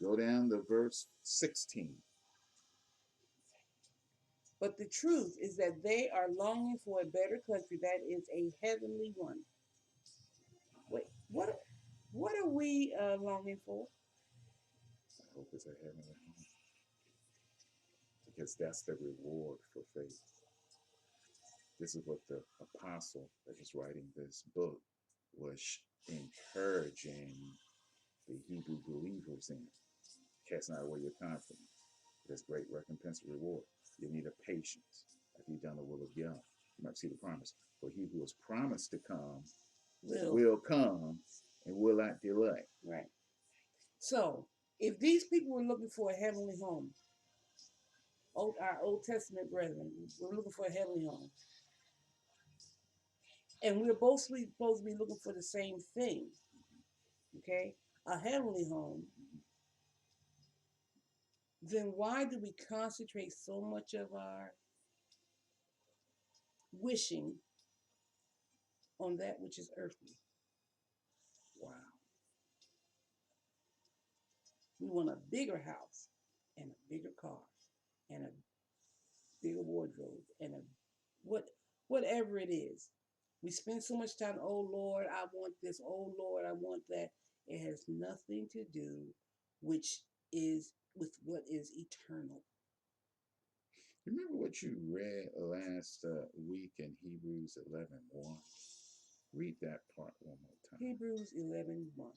Go down to verse 16. But the truth is that they are longing for a better country, that is a heavenly one. Wait, what are we longing for? I hope it's a heavenly home, because that's the reward for faith. This is what the apostle that is writing this book was encouraging the Hebrew believers in. Cast not away your confidence. There's great recompense and reward. You need a patience. If you've done the will of God, you might see the promise. For he who was promised to come will come and will not delay. Right. So, if these people were looking for a heavenly home, our Old Testament brethren were looking for a heavenly home, and we're both supposed to be looking for the same thing, okay, a heavenly home, then why do we concentrate so much of our wishing on that which is earthly? Wow. We want a bigger house and a bigger car and a bigger wardrobe and whatever it is. We spend so much time, oh Lord, I want this, oh Lord, I want that. It has nothing to do which is with what is eternal. Remember what you read last week in Hebrews 11:1? Read that part one more time. Hebrews 11:1.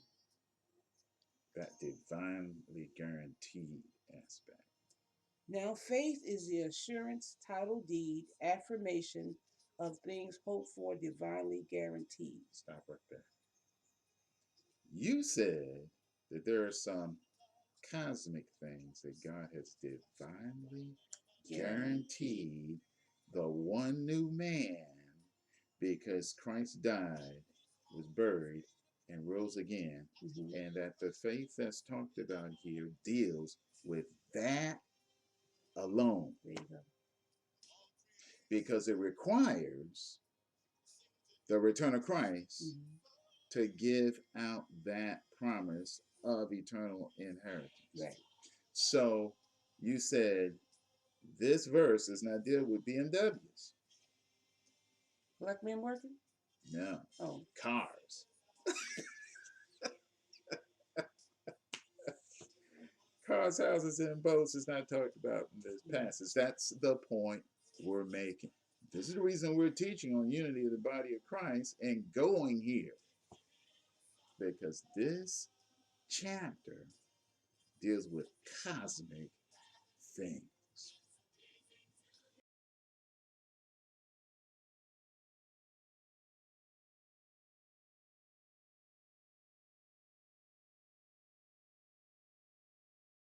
That divinely guaranteed aspect. Now faith is the assurance, title deed, affirmation of things hoped for, divinely guaranteed. Stop right there. You said that there are some cosmic things that God has divinely guaranteed the one new man, because Christ died, was buried, and rose again, and that the faith that's talked about here deals with that alone. There you go. Because it requires the return of Christ to give out that promise of eternal inheritance. Right. So you said this verse does not deal with BMWs. Black men working? No. Oh. Cars. Cars, houses, and boats is not talked about in this passage. That's the point we're making. This is the reason we're teaching on unity of the body of Christ and going here. Because this chapter deals with cosmic things.